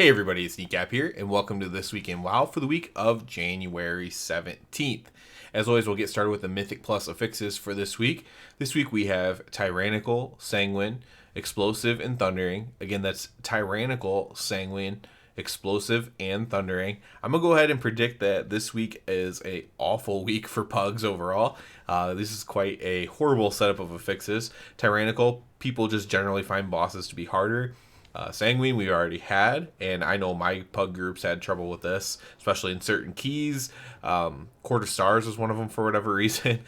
Hey everybody, it's Kneecap here, and welcome to This Week in WoW for the week of January 17th. As always, we'll get started with the Mythic Plus affixes for this week. This week we have Tyrannical, Sanguine, Explosive, and Thundering. Again, that's Tyrannical, Sanguine, Explosive, and Thundering. I'm going to go ahead and predict that this week is a awful week for pugs overall. This is quite a horrible setup of affixes. Tyrannical, people just generally find bosses to be harder. Sanguine we already had, and I know my pug groups had trouble with this, especially in certain keys. Court of Stars was one of them for whatever reason,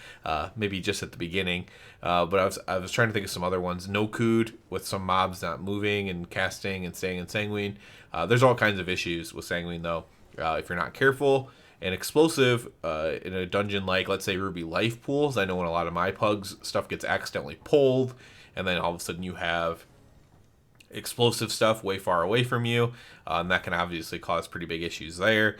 maybe just at the beginning. But I was trying to think of some other ones. No Cood with some mobs not moving and casting and staying in Sanguine. There's all kinds of issues with Sanguine though, if you're not careful. And Explosive in a dungeon like, let's say, Ruby Life Pools. I know when a lot of my pugs stuff gets accidentally pulled, and then all of a sudden you have explosive stuff way far away from you, and that can obviously cause pretty big issues there.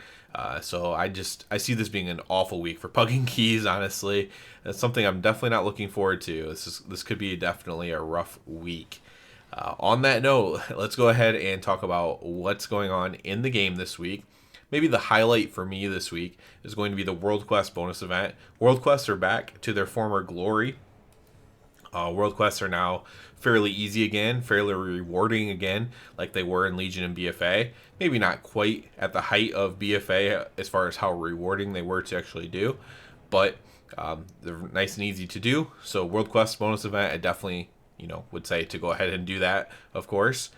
So I see this being an awful week for pugging keys. Honestly, that's something I'm definitely not looking forward to. This could be definitely a rough week. On that note, let's go ahead and talk about what's going on in the game this week. Maybe the highlight for me this week is going to be the World Quest bonus event. World Quests are back to their former glory. World Quests are now fairly easy again, fairly rewarding again, like they were in Legion and BFA. Maybe not quite at the height of BFA as far as how rewarding they were to actually do, but they're nice and easy to do. So World Quest bonus event, I definitely would say to go ahead and do that, of course.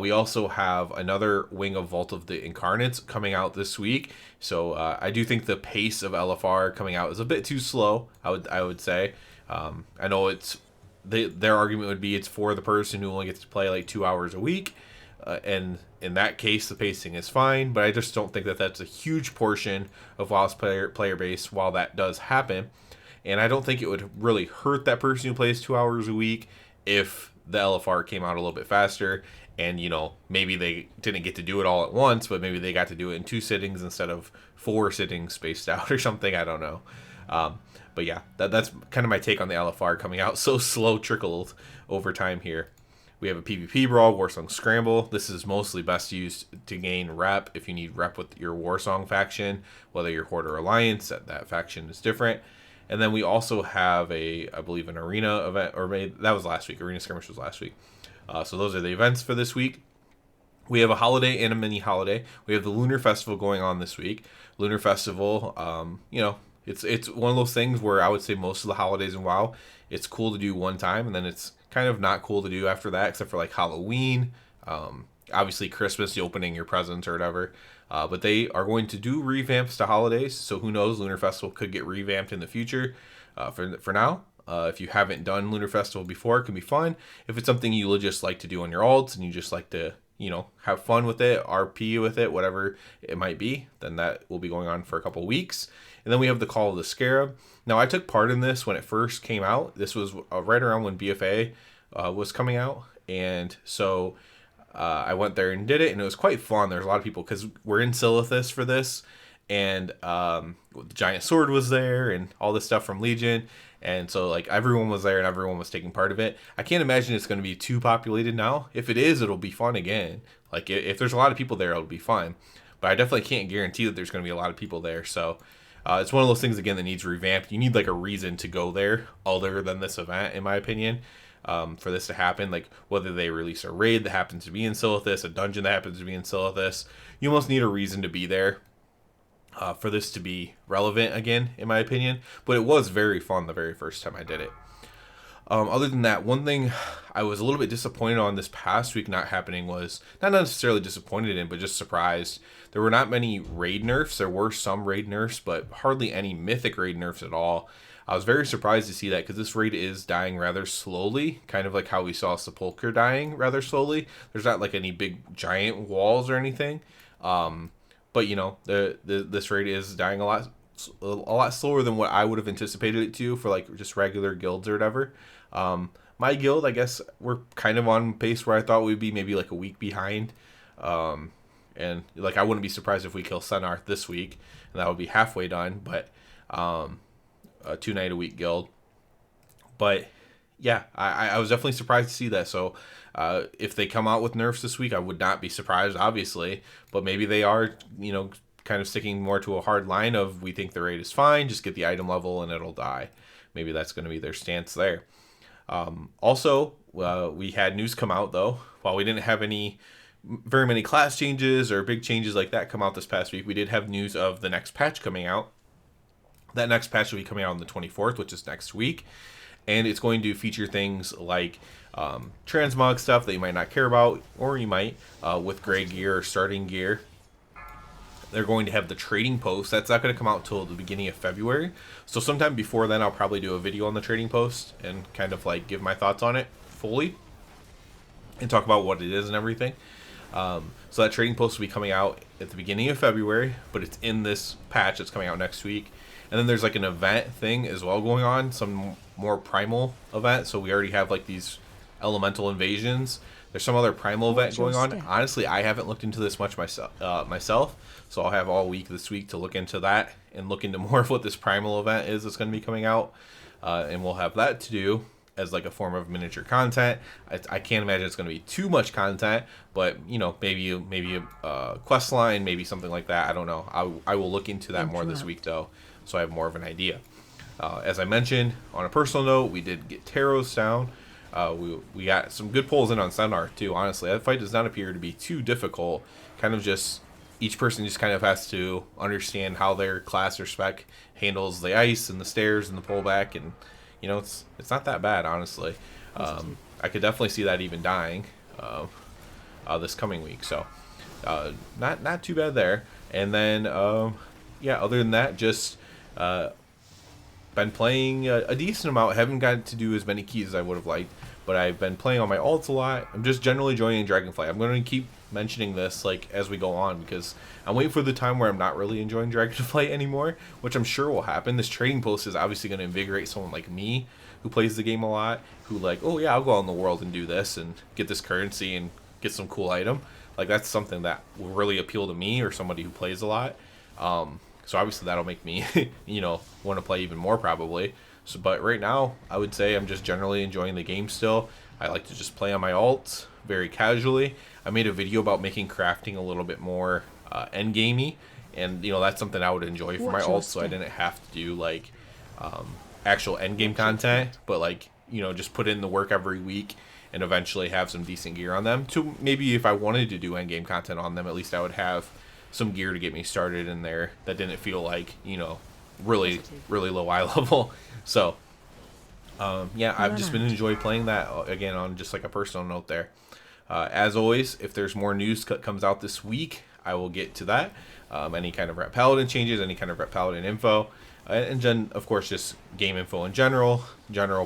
We also have another wing of Vault of the Incarnates coming out this week. So I do think the pace of LFR coming out is a bit too slow, I would say. I know their argument would be it's for the person who only gets to play like 2 hours a week, and in that case the pacing is fine, but I just don't think that that's a huge portion of WoW's player base while that does happen. And I don't think it would really hurt that person who plays 2 hours a week if the LFR came out a little bit faster, and maybe they didn't get to do it all at once, but maybe they got to do it in 2 sittings instead of 4 sittings spaced out or something. I don't know. But yeah, that's kind of my take on the LFR coming out so slow trickled over time here. We have a PvP brawl, Warsong Scramble. This is mostly best used to gain rep if you need rep with your Warsong faction, whether you're Horde or Alliance, that faction is different. And then we also have I believe an arena event, or maybe that was last week. Arena Skirmish was last week. So those are the events for this week. We have a holiday and a mini holiday. We have the Lunar Festival going on this week. Lunar Festival, It's one of those things where I would say most of the holidays in WoW, it's cool to do one time, and then it's kind of not cool to do after that, except for like Halloween, obviously Christmas, you opening your presents or whatever. But they are going to do revamps to holidays, so who knows, Lunar Festival could get revamped in the future. For now, if you haven't done Lunar Festival before, it can be fun. If it's something you just like to do on your alts and you just like to have fun with it, RP with it, whatever it might be, then that will be going on for a couple weeks. And then we have the Call of the Scarab. Now, I took part in this when it first came out. This was right around when BFA was coming out. And so I went there and did it, and it was quite fun. There's a lot of people, because we're in Silithus for this. And the Giant Sword was there and all this stuff from Legion. And so like everyone was there and everyone was taking part of it. I can't imagine it's going to be too populated now. If it is, it'll be fun again. Like if there's a lot of people there, it'll be fun. But I definitely can't guarantee that there's going to be a lot of people there. So it's one of those things, again, that needs revamped. You need like a reason to go there other than this event, in my opinion, for this to happen. Like whether they release a raid that happens to be in Silithus, a dungeon that happens to be in Silithus, you almost need a reason to be there for this to be relevant again, in my opinion. But it was very fun the very first time I did it. Other than that, one thing I was a little bit disappointed on this past week not happening was, not necessarily disappointed in, but just surprised. There were not many raid nerfs. There were some raid nerfs, but hardly any mythic raid nerfs at all. I was very surprised to see that, because this raid is dying rather slowly, kind of like how we saw Sepulchre dying rather slowly. There's not like any big giant walls or anything. But this raid is dying a lot slower than what I would have anticipated it to for like just regular guilds or whatever. My guild, I guess, we're kind of on pace where I thought we'd be, maybe like a week behind. And like I wouldn't be surprised if we kill Senarth this week, and that would be halfway done. But a 2 night a week guild. But Yeah, I was definitely surprised to see that. So if they come out with nerfs this week, I would not be surprised, obviously. But maybe they are, kind of sticking more to a hard line of we think the raid is fine, just get the item level and it'll die. Maybe that's going to be their stance there. Also, we had news come out though. While we didn't have very many class changes or big changes like that come out this past week, we did have news of the next patch coming out. That next patch will be coming out on the 24th, which is next week. And it's going to feature things like transmog stuff that you might not care about, or you might, with gray gear or starting gear. They're going to have the trading post. That's not going to come out until the beginning of February. So sometime before then, I'll probably do a video on the trading post and kind of like give my thoughts on it fully and talk about what it is and everything. So that trading post will be coming out at the beginning of February, but it's in this patch that's coming out next week. And then there's like an event thing as well going on, some more primal event. So we already have like these elemental invasions. There's some other primal event going on. Honestly, I haven't looked into this much myself, so I'll have all week this week to look into that and look into more of what this primal event is that's going to be coming out. And we'll have that to do as like a form of miniature content. I can't imagine it's going to be too much content, but maybe a quest line, maybe something like that. I don't know. I will look into that more this week though, so I have more of an idea. As I mentioned, on a personal note, we did get Taros down. We got some good pulls in on Senar too. Honestly, that fight does not appear to be too difficult. Kind of just each person just kind of has to understand how their class or spec handles the ice and the stairs and the pullback, and it's not that bad, honestly. I could definitely see that even dying this coming week. So not too bad there. And then other than that, just been playing a decent amount. Haven't gotten to do as many keys as I would have liked, but I've been playing on my alts a lot. I'm just generally enjoying Dragonflight. I'm going to keep mentioning this like as we go on, because I'm waiting for the time where I'm not really enjoying Dragonflight anymore, which I'm sure will happen. This trading post is obviously going to invigorate someone like me who plays the game a lot, who like, oh yeah, I'll go out in the world and do this and get this currency and get some cool item. Like that's something that will really appeal to me or somebody who plays a lot. So obviously that'll make me, want to play even more probably. So, but right now, I would say I'm just generally enjoying the game still. I like to just play on my alts very casually. I made a video about making crafting a little bit more endgamey, and that's something I would enjoy for my alts. So I didn't have to do like actual endgame content, but like just put in the work every week and eventually have some decent gear on them. To maybe if I wanted to do endgame content on them, at least I would have some gear to get me started in there that didn't feel like really low eye level. So I've just been enjoying playing that again on just like a personal note there. As always, if there's more news comes out this week, I will get to that. Any kind of Ret Paladin changes, any kind of Ret Paladin info, and then of course just game info in general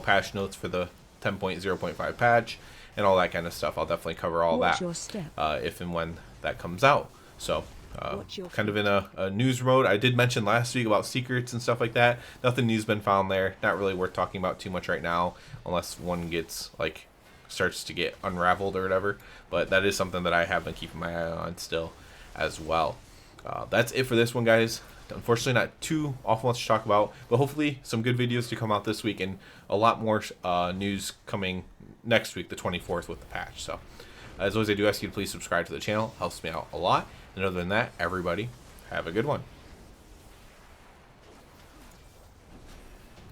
patch notes for the 10.0.5 patch and all that kind of stuff. I'll definitely cover all that if and when that comes out. So kind of in a news mode. I did mention last week about secrets and stuff like that. Nothing new's been found there. Not really worth talking about too much right now, unless one starts to get unraveled or whatever. But that is something that I have been keeping my eye on still as well. That's it for this one, guys. Unfortunately, not too awful much to talk about, but hopefully some good videos to come out this week and a lot more news coming next week, the 24th, with the patch. So as always, I do ask you to please subscribe to the channel. Helps me out a lot. And other than that, everybody, have a good one.